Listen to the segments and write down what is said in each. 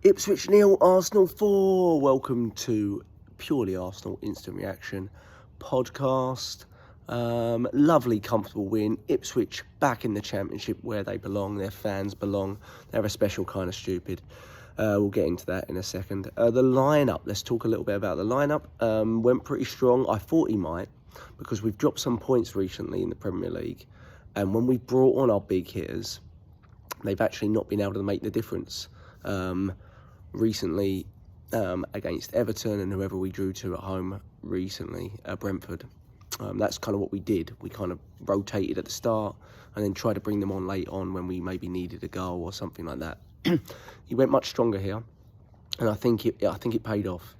Ipswich 0, Arsenal 4. Welcome to Purely Arsenal Instant Reaction podcast. Lovely, comfortable win. Ipswich back in the Championship where they belong. Their fans belong. They're a special kind of stupid. We'll get into that in a second. The lineup. Let's talk a little bit about the lineup. Went pretty strong. I thought he might, because we've dropped some points recently in the Premier League, and when we've brought on our big hitters, they've actually not been able to make the difference. Recently, against Everton and whoever we drew to at home recently, Brentford. That's kind of what we did. We kind of rotated at the start and then tried to bring them on late on when we maybe needed a goal or something like that. He went much stronger here, and I think it paid off.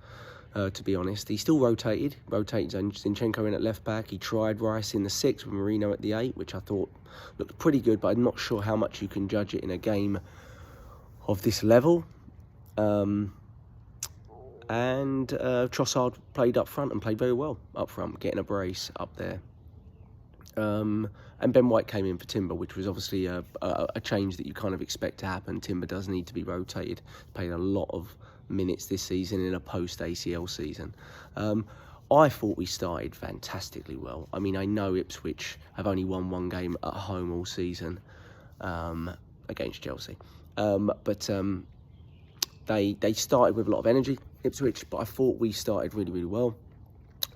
To be honest, he still rotated Zinchenko in at left back. He tried Rice in the 6 with Marino at the 8, which I thought looked pretty good, but I'm not sure how much you can judge it in a game of this level. Trossard played up front and played very well up front, getting a brace up there. And Ben White came in for Timber, which was obviously a change that you kind of expect to happen. Timber does need to be rotated. Played a lot of minutes this season in a post-ACL season. I thought we started fantastically well. I mean, I know Ipswich have only won one game at home all season against Chelsea. They started with a lot of energy, Ipswich, but I thought we started really, really well.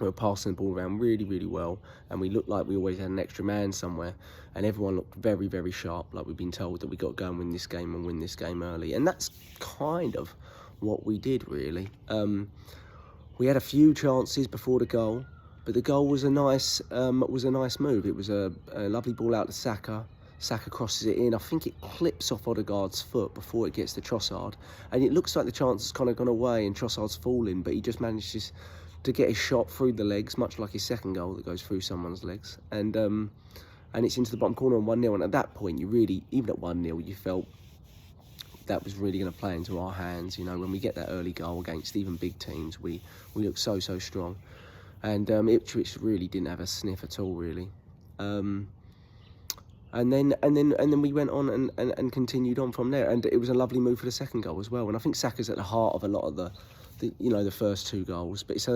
We were passing the ball around really, really well, and we looked like we always had an extra man somewhere, and everyone looked very, very sharp, like we've been told that we got to go and win this game and win this game early, and that's kind of what we did, really. We had a few chances before the goal, but the goal was a nice move. It was a lovely ball out to Saka. Saka crosses it in. I think it clips off Odegaard's foot before it gets to Trossard, and it looks like the chance has kind of gone away and Trossard's fallen, but he just manages to get his shot through the legs, much like his second goal that goes through someone's legs, and it's into the bottom corner on 1-0. And at that point, you really, even at 1-0, you felt that was really going to play into our hands. You know, when we get that early goal against even big teams, we look so strong, and Ipswich really didn't have a sniff at all, really. And then we went on and continued on from there, and it was a lovely move for the second goal as well. And I think Saka's at the heart of a lot of the first two goals. But it's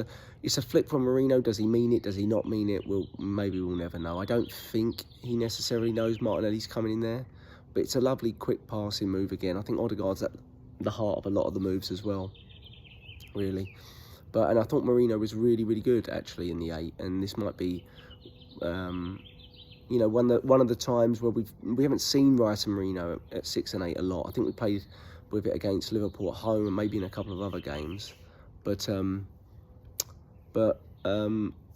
a flick from Marino. Does he mean it? Does he not mean it? Maybe we'll never know. I don't think he necessarily knows Martinelli's coming in there, but it's a lovely quick passing move again. I think Odegaard's at the heart of a lot of the moves as well, really. And I thought Marino was really, really good actually in the 8, and this might be one of the times where we haven't seen Rice and Marino at 6 and 8 a lot. I think we played with it against Liverpool at home and maybe in a couple of other games. But I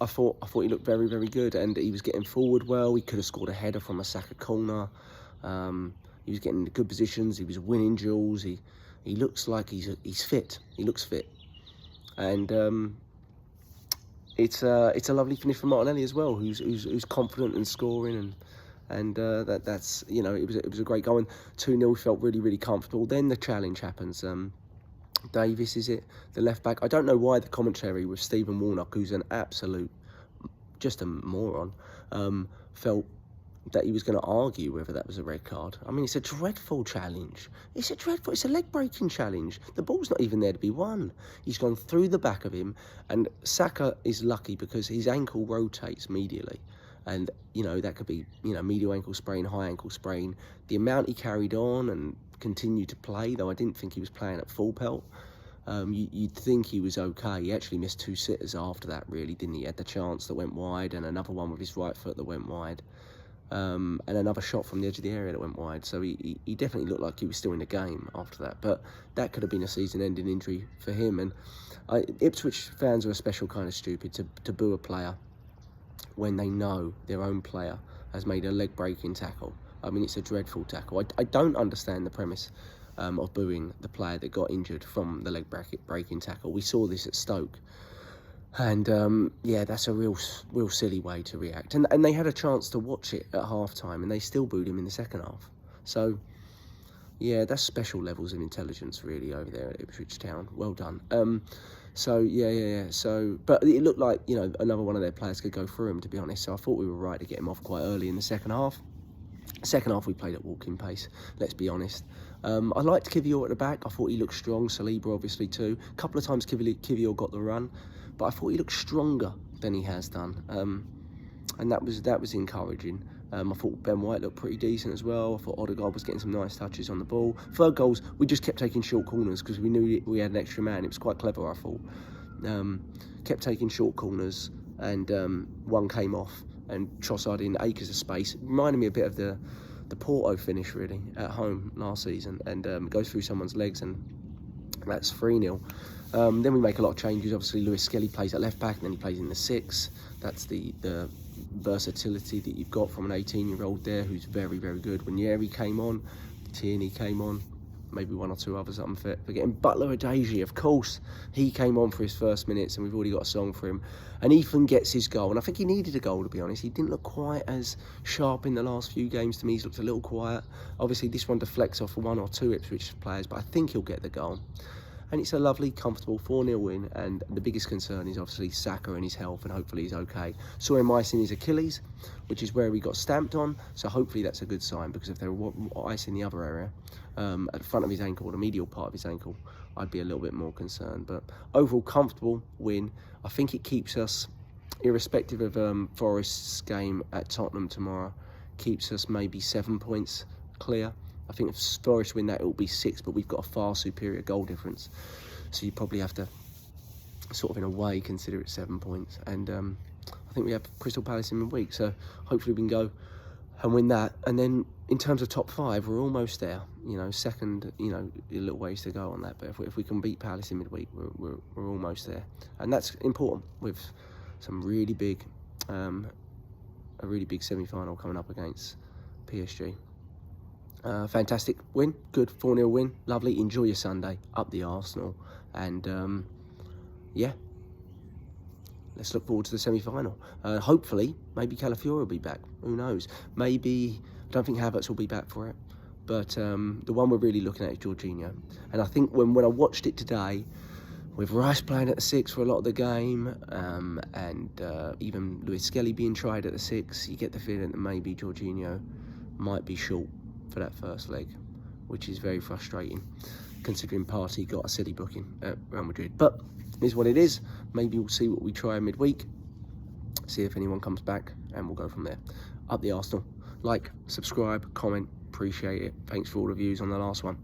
thought he looked very, very good, and he was getting forward well. He could have scored a header from a Saka corner. He was getting into good positions. He was winning duels. He looks like he's fit. He looks fit, and it's a lovely finish from Martinelli as well, who's confident and scoring, and that's it was a great goal. And 2-0 felt really, really comfortable. Then the challenge happens. Davis, is it, the left back? I don't know why the commentary with Stephen Warnock, who's an absolute just a moron, felt that he was going to argue whether that was a red card. I mean, it's a dreadful challenge. It's a leg-breaking challenge. The ball's not even there to be won. He's gone through the back of him, and Saka is lucky because his ankle rotates medially. And, that could be, medial ankle sprain, high ankle sprain. The amount he carried on and continued to play, though I didn't think he was playing at full pelt, you'd think he was okay. He actually missed 2 sitters after that, really, didn't he? He had the chance that went wide, and another one with his right foot that went wide. And another shot from the edge of the area that went wide. So he definitely looked like he was still in the game after that. But that could have been a season-ending injury for him. And Ipswich fans are a special kind of stupid to boo a player when they know their own player has made a leg-breaking tackle. I mean, it's a dreadful tackle. I don't understand the premise of booing the player that got injured from the leg-breaking tackle. We saw this at Stoke. And, that's a real silly way to react. And they had a chance to watch it at half-time, and they still booed him in the second half. So, yeah, that's special levels of intelligence, really, over there at Ipswich Town. Well done. So, but it looked like, another one of their players could go through him, to be honest. So I thought we were right to get him off quite early in the second half. Second half, we played at walking pace, let's be honest. I liked Kivior at the back. I thought he looked strong. Saliba obviously too. A couple of times Kivior got the run, but I thought he looked stronger than he has done, and that was encouraging. I thought Ben White looked pretty decent as well. I thought Odegaard was getting some nice touches on the ball. Third goals, we just kept taking short corners because we knew we had an extra man. It was quite clever, I thought. Kept taking short corners, and one came off, and Trossard in acres of space. Reminded me a bit of the Porto finish, really, at home last season, and goes through someone's legs, and that's 3-0. Then we make a lot of changes. Obviously, Lewis Skelly plays at left back, and then he plays in the 6. That's the versatility that you've got from an 18-year-old there, who's very, very good. Ranieri came on, Tierney came on, maybe one or two others that I'm forgetting. Butler Adeji, of course, he came on for his first minutes, and we've already got a song for him. And Ethan gets his goal, and I think he needed a goal, to be honest. He didn't look quite as sharp in the last few games to me. He's looked a little quiet. Obviously, this one deflects off one or two Ipswich players, but I think he'll get the goal. And it's a lovely, comfortable 4-0 win, and the biggest concern is obviously Saka and his health, and hopefully he's okay. Saw him icing his Achilles, which is where he got stamped on, so hopefully that's a good sign, because if they were icing the other area, at the front of his ankle, or the medial part of his ankle, I'd be a little bit more concerned. But overall, comfortable win. I think it keeps us, irrespective of Forest's game at Tottenham tomorrow, keeps us maybe 7 points clear. I think if Forest win that, it will be 6, but we've got a far superior goal difference. So you probably have to, sort of in a way, consider it 7 points. And I think we have Crystal Palace in midweek, so hopefully we can go and win that. And then in terms of top 5, we're almost there. You know, second, you know, a little ways to go on that. But if we can beat Palace in midweek, we're almost there. And that's important with some really big, a really big semi-final coming up against PSG. Fantastic win, good 4-0 win, lovely. Enjoy your Sunday, up the Arsenal, and yeah, let's look forward to the semi-final. Hopefully, maybe Calafiori will be back. Who knows? Maybe, I don't think Havertz will be back for it, but the one we're really looking at is Jorginho. And I think when I watched it today, with Rice playing at the 6 for a lot of the game, and even Lewis Skelly being tried at the 6, you get the feeling that maybe Jorginho might be short for that first leg, which is very frustrating considering Partey got a city booking at Real Madrid. But it is what it is. Maybe we'll see what we try midweek, see if anyone comes back, and we'll go from there. Up the Arsenal. Like, subscribe, comment, appreciate it. Thanks for all the views on the last one.